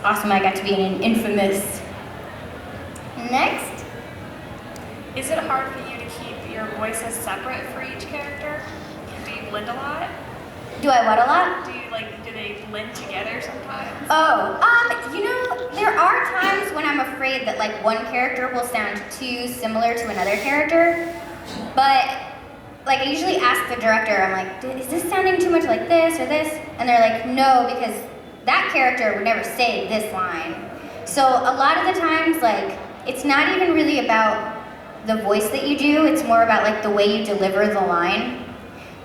awesome I got to be in an Infamous. Next. Is it hard for you to keep your voices separate for each character? Do you blend a lot? Do I what a lot? Do they blend together sometimes? Oh, you know, there are times when I'm afraid that like one character will sound too similar to another character, but like I usually ask the director, I'm like, is this sounding too much like this or this? And they're like, no, because that character would never say this line. So a lot of the times, like, it's not even really about the voice that you do, it's more about like the way you deliver the line.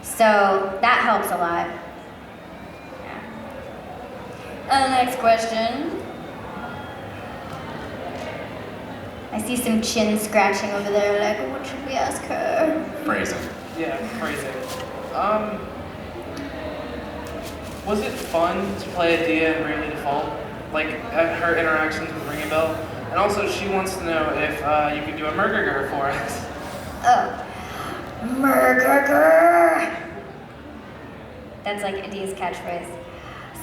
So that helps a lot. Next question. I see some chin scratching over there, like, what should we ask her? Phrasing. Yeah, phrasing. Was it fun to play Adia in Bravely Default? Like, her interactions with Ring a Bell? And also, she wants to know if you could do a Murgurger for us. Oh. Murgurger! That's like Adia's catchphrase.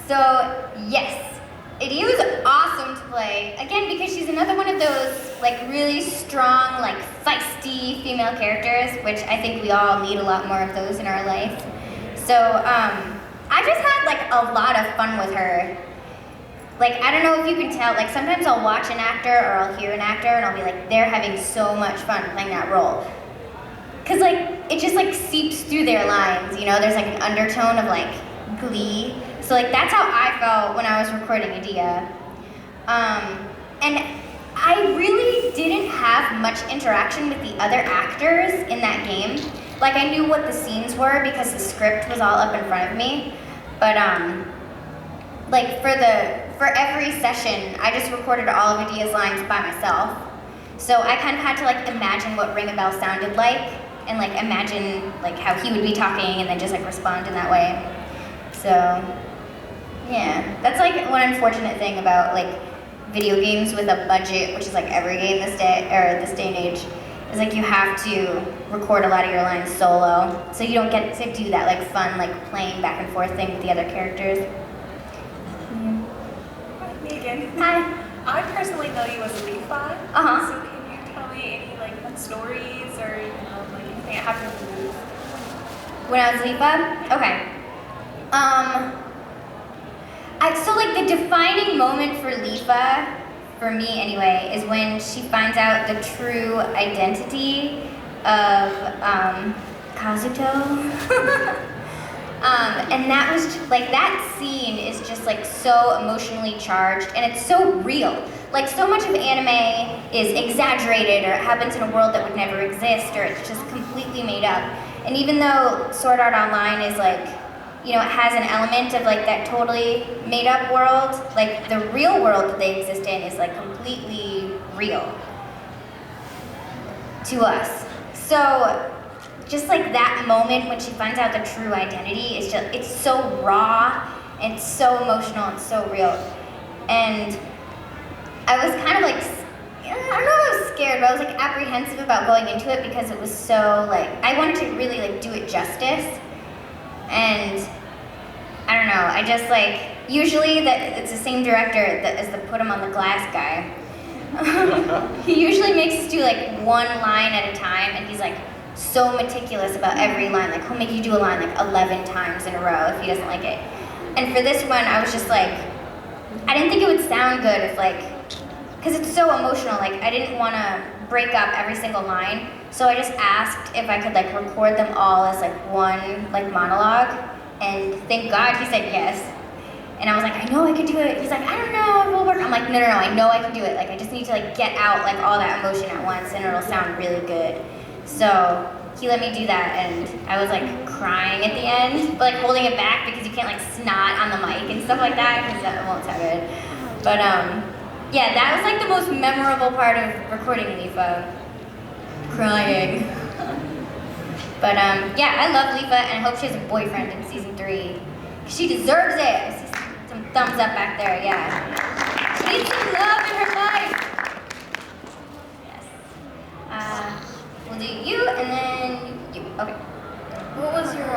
So, yes, Adia was awesome to play. Again, because she's another one of those like really strong, like feisty female characters, which I think we all need a lot more of those in our life. So, I just had like a lot of fun with her. Like, I don't know if you can tell, like sometimes I'll watch an actor or I'll hear an actor and I'll be like, they're having so much fun playing that role. Cause like, it just like seeps through their lines, you know, there's like an undertone of like glee. So like that's how I felt when I was recording Adia. And I really didn't have much interaction with the other actors in that game. Like I knew what the scenes were because the script was all up in front of me. But like for every session, I just recorded all of Adia's lines by myself. So I kind of had to like imagine what Ring a Bell sounded like and like imagine like how he would be talking and then just like respond in that way. So yeah, that's like one unfortunate thing about like video games with a budget, which is like every game this day and age, is like you have to record a lot of your lines solo, so you don't get to do that like fun like playing back and forth thing with the other characters. Hi, Megan. Hi. I personally know you as a Leaf fan. So can you tell me any like fun stories or like anything that happened with Leaf? When I was Leafa? Okay. So like the defining moment for Leafa, for me anyway, is when she finds out the true identity of Kazuto. And that was just, like that scene is just like so emotionally charged and it's so real. Like so much of anime is exaggerated or it happens in a world that would never exist or it's just completely made up. And even though Sword Art Online is like, you know, it has an element of like that totally made up world, like the real world that they exist in is like completely real to us. So just like that moment when she finds out the true identity is just, it's so raw, and it's so emotional, and so real. And I was kind of like, I don't know if I was scared, but I was like apprehensive about going into it because it was so like, I wanted to really like do it justice. And I don't know, I just like, usually that it's the same director that is the Put 'em on the Glass guy. He usually makes us do like one line at a time, and he's like so meticulous about every line. Like he'll make you do a line like 11 times in a row if he doesn't like it. And for this one, I was just like, I didn't think it would sound good if like, because it's so emotional, like I didn't want to break up every single line. So I just asked if I could like record them all as like one like monologue, and thank God he said yes. And I was like, I know I could do it. He's like, I don't know if it'll work. I'm like, no, I know I can do it. Like I just need to like get out like all that emotion at once and it'll sound really good. So he let me do that, and I was like crying at the end, but like holding it back because you can't like snot on the mic and stuff like that because that won't sound good. But yeah, that was like the most memorable part of recording Leafa. Crying. But yeah, I love Leafa, and I hope she has a boyfriend in season 3. She deserves it. I see some thumbs up back there, yeah. She needs some love in her life. Yes. We'll do you, and then you. Okay. What was your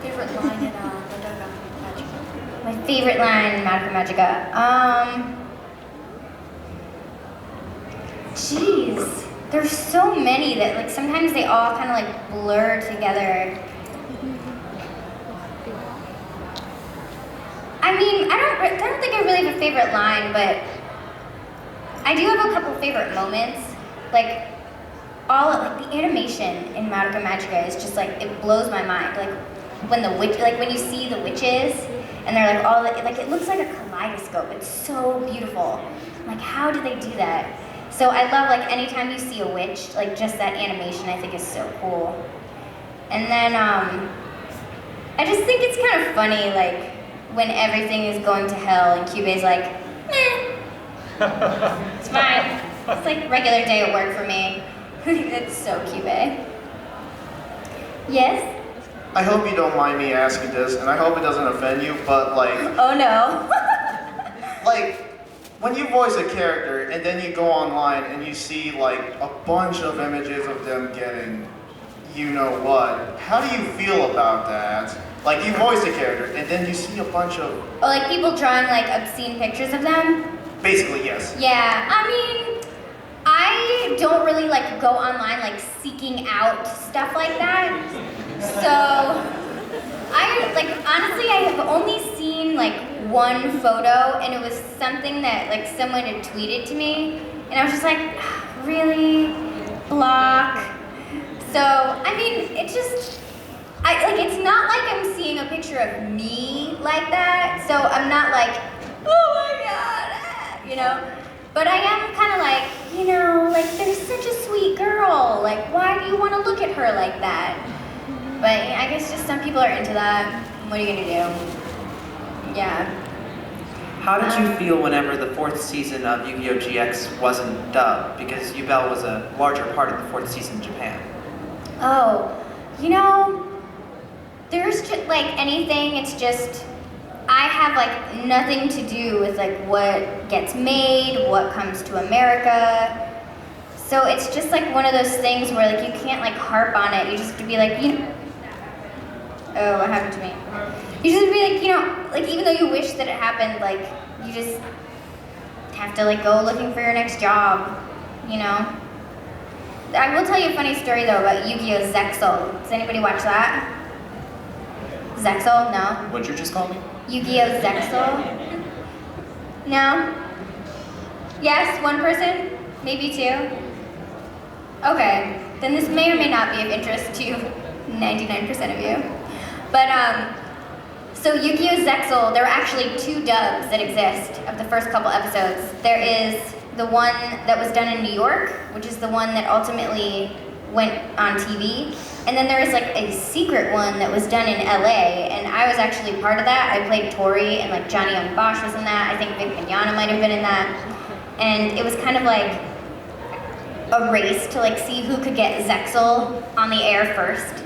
favorite line in Lautoka Magica? My favorite line in Lautoka Magica? Jeez, there's so many that like sometimes they all kind of like blur together. I mean, I don't think I really have a favorite line, but I do have a couple favorite moments. Like the animation in Lautoka Magica is just like, it blows my mind. Like when you see the witches and they're like all like it looks like a kaleidoscope. It's so beautiful. Like, how do they do that? So I love like anytime you see a witch, like just that animation I think is so cool. And then I just think it's kind of funny like when everything is going to hell and Kyubei's like, it's fine. It's like regular day at work for me. It's so Kyubei. Yes? I hope you don't mind me asking this, and I hope it doesn't offend you, but like... Oh no. Like, when you voice a character and then you go online and you see like a bunch of images of them getting you know what, how do you feel about that? Like, you voice a character and then you see a bunch of... Oh, like people drawing like obscene pictures of them? Basically, yes. Yeah, I mean, I don't really like go online like seeking out stuff like that. So, honestly, I have only seen like one photo and it was something that like someone had tweeted to me and I was just like, really? Block? So, I mean, it's just, it's not like I'm seeing a picture of me like that, so I'm not like, oh my god, you know? But I am kind of like, you know, like, there's such a sweet girl, like, why do you want to look at her like that? But I guess just some people are into that. What are you gonna do? Yeah. How did you feel whenever the 4th season of Yugioh GX wasn't dubbed? Because Yubel was a larger part of the 4th season in Japan. Oh, you know, there's just like anything, it's just, I have like nothing to do with like what gets made, what comes to America. So it's just like one of those things where like you can't like harp on it. You just have to be like, you know, oh, what happened to me? You just have to be like, you know, like even though you wish that it happened, like you just have to like go looking for your next job, you know? I will tell you a funny story though about Yu-Gi-Oh! Zexal. Does anybody watch that? Zexal? No? What'd you just call me? Yu-Gi-Oh! Zexal? No? Yes, one person? Maybe two? Okay, then this may or may not be of interest to 99% of you. But, so Yu-Gi-Oh! Zexal, there are actually 2 dubs that exist of the first couple episodes. There is the one that was done in New York, which is the one that ultimately went on TV. And then there is like a secret one that was done in LA, and I was actually part of that. I played Tori, and like Johnny Young Bosch was in that. I think Vic Mignogna might have been in that. And it was kind of like a race to like see who could get Zexal on the air first.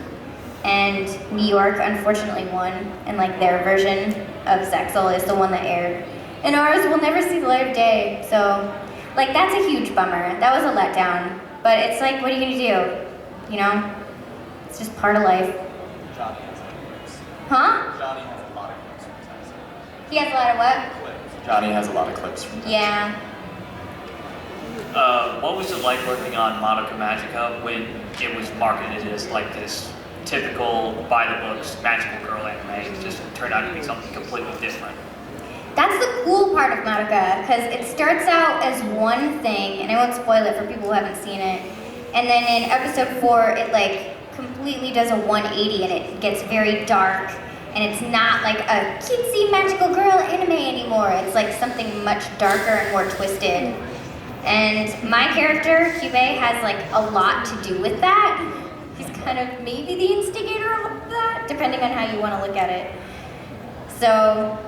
And New York unfortunately won, and like their version of Zexal is the one that aired. And ours will never see the light of day, so like that's a huge bummer. That was a letdown. But it's like, what are you gonna do? You know? It's just part of life. Johnny has a lot of clips. Huh? Johnny has a lot of clips from Tyson. He has a lot of what? Clips. Johnny has a lot of clips from Tyson. Yeah. What was it like working on Lautoka Magica when it was marketed as like this typical by-the-books magical girl anime? It just turned out to be something completely different. That's the cool part of Madoka, because it starts out as one thing, and I won't spoil it for people who haven't seen it, and then in episode 4, it like completely does a 180 and it gets very dark, and it's not like a cutesy magical girl anime anymore. It's like something much darker and more twisted. And my character, Kyubei, has like a lot to do with that. He's kind of maybe the instigator of that, depending on how you want to look at it. So,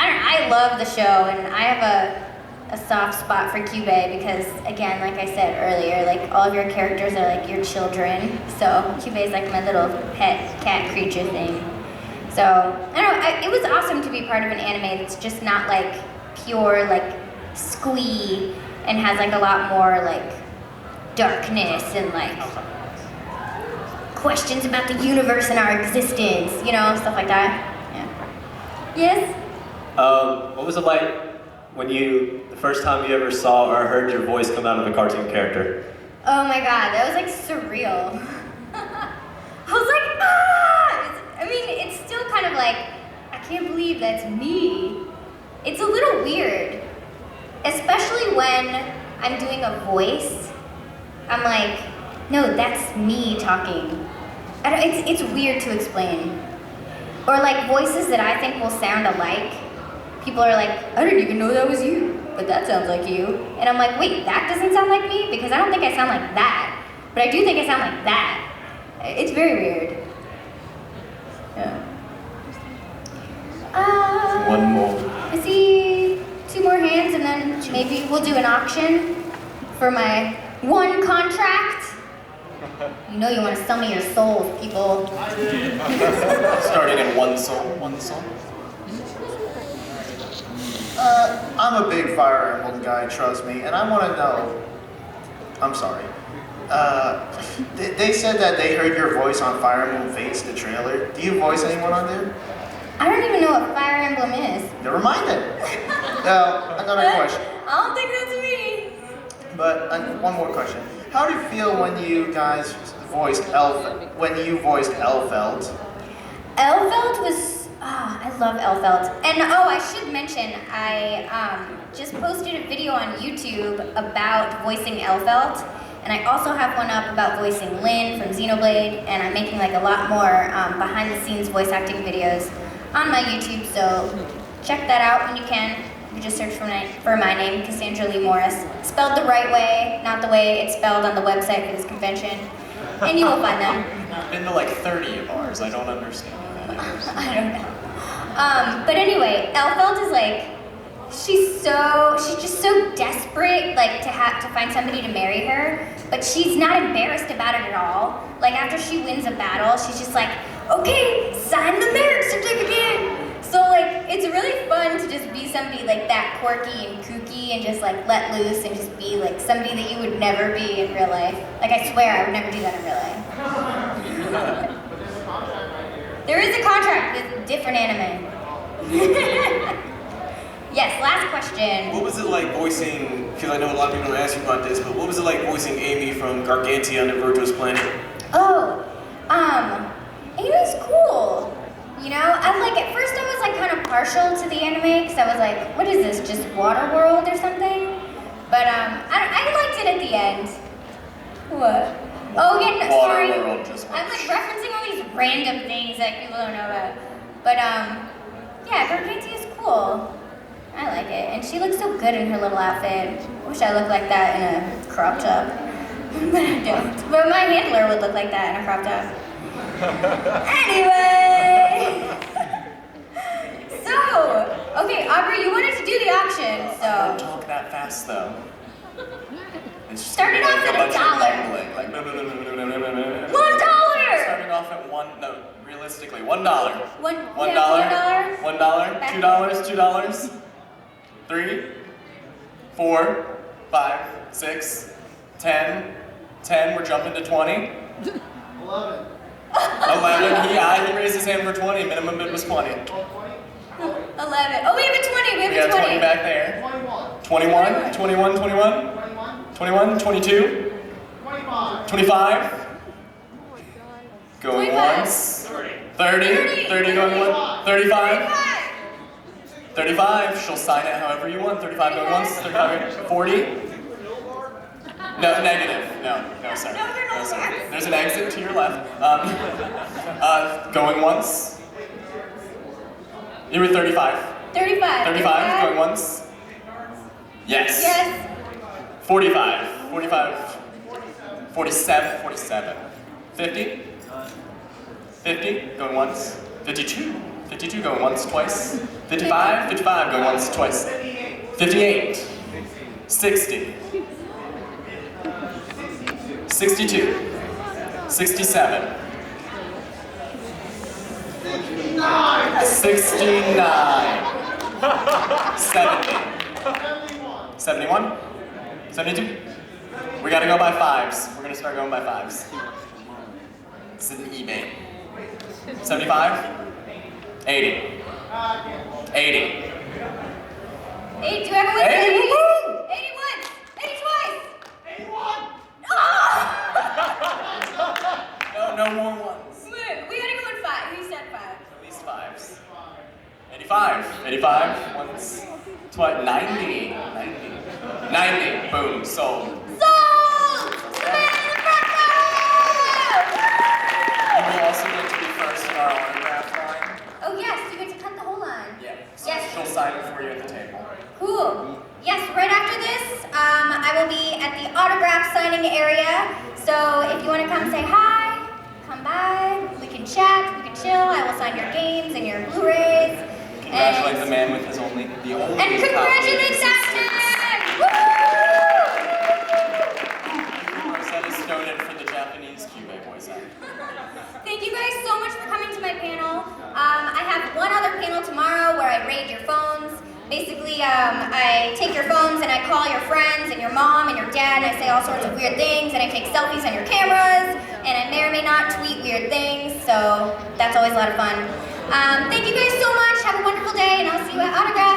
I love the show, and I have a soft spot for Kyubei because, again, like I said earlier, like all of your characters are like your children. So Kyubei's like my little pet cat creature thing. So I don't know. It was awesome to be part of an anime that's just not like pure like squee and has like a lot more like darkness and like questions about the universe and our existence, you know, stuff like that. Yeah. Yes. What was it like the first time you ever saw or heard your voice come out of a cartoon character? Oh my god, that was like surreal. I was like, ah! I mean, it's still kind of like, I can't believe that's me. It's a little weird, especially when I'm doing a voice. I'm like, no, that's me talking. It's weird to explain. Or like voices that I think will sound alike. People are like, I didn't even know that was you, but that sounds like you. And I'm like, wait, that doesn't sound like me? Because I don't think I sound like that, but I do think I sound like that. It's very weird. Yeah. One more. I see 2 more hands, and then maybe we'll do an auction for my 1 contract. You know you want to sell me your souls, people. Starting in 1 soul, 1 soul. I'm a big Fire Emblem guy, trust me, and I want to know. I'm sorry. They said that they heard your voice on Fire Emblem Fates, the trailer. Do you voice anyone on there? I don't even know what Fire Emblem is. Never mind it. Now, another question. I don't think that's me. But one more question. How do you feel when you guys voiced Elfeld? Elfeld was, I love Elfeld. And I should mention, I just posted a video on YouTube about voicing Elfeld. And I also have one up about voicing Lynn from Xenoblade. And I'm making like a lot more behind the scenes voice acting videos on my YouTube. So check that out when you can. You just search for my name, Cassandra Lee Morris. Spelled the right way, not the way it's spelled on the website for this convention. And you will find them. I've been to like 30 of ours. I don't understand. I don't know. But anyway, Elfeld is like, she's just so desperate, like to find somebody to marry her, but she's not embarrassed about it at all. Like after she wins a battle, she's just like, okay, sign the marriage certificate. So like, it's really fun to just be somebody like that quirky and kooky and just like let loose and just be like somebody that you would never be in real life. Like I swear I would never do that in real life. There is a contract with different anime. Yes, last question. What was it like voicing, because I know a lot of people don't ask you about this, but what was it like voicing Amy from Gargantia on Virtuous Planet? Amy's cool. You know, at first I was like kind of partial to the anime, because I was like, what is this, just Waterworld or something? But I liked it at the end. What? Oh yeah, no, sorry. I'm like referencing all these random things that people don't know about. But yeah, Gargantia's cool. I like it, and she looks so good in her little outfit. Wish I looked like that in a crop top, but I don't. But my handler would look like that in a crop top. Anyway, so okay, Aubrey, you wanted to do the auction, so Don't talk that fast though. started off at $1. Like no. $1. Starting off at realistically $1. $1, $1. $2, $2, 3, 4, 5, 6, 10, 10. We're jumping to 20. 11. He raised his hand for 20. Minimum bid was 20. 11. Oh, we have a 20. We have a 20. 20 back there. 21. 21. 21. 22. 25. Going 25. once. 30. 30 going once. 35. 35. She'll sign it however you want. 35 going once. 35 40. No, negative. No, sorry. No, sorry. There's an exit to your left. Going once. You were 35. 35. 35, going once. Yes. Yes. 45. 45. 47. 47. 50. 50, going once. 52. 52, going once, twice. 55. 55, going once, twice. 58. 60. 62. 67. 69. 70. 71. 72. We gotta go by fives. We're gonna start going by fives. This is an eBay. 75. 80. 80. Hey, do everyone say 80, woo-hoo! 80 once! 80 twice! 81! No more ones. We gotta go in 5. Who said 5? At least 5s. 85. 85. Once. Twice. 90. 90. Boom. Sold. Sold! The man in the front row! You will also get to be first in our autograph line. Oh yes, you get to cut the whole line. Yeah. So Yes. she'll sign it for you at the table. Cool. Yes, right after this, I will be at the autograph signing area. So if you want to come say hi, come by. We can chat, we can chill. I will sign your games and your Blu-rays. Congratulate the man with the only And congratulate that man! Woo! Rosetta Stone it for the Japanese Cube voice actor. Thank you guys so much for coming to my panel. I have one other panel tomorrow where I raid your phones. Basically, I take your phones and I call your friends and your mom and your dad and I say all sorts of weird things and I take selfies on your cameras and I may or may not tweet weird things, so that's always a lot of fun. Thank you guys so much. Have a wonderful day and I'll see you at Autograph.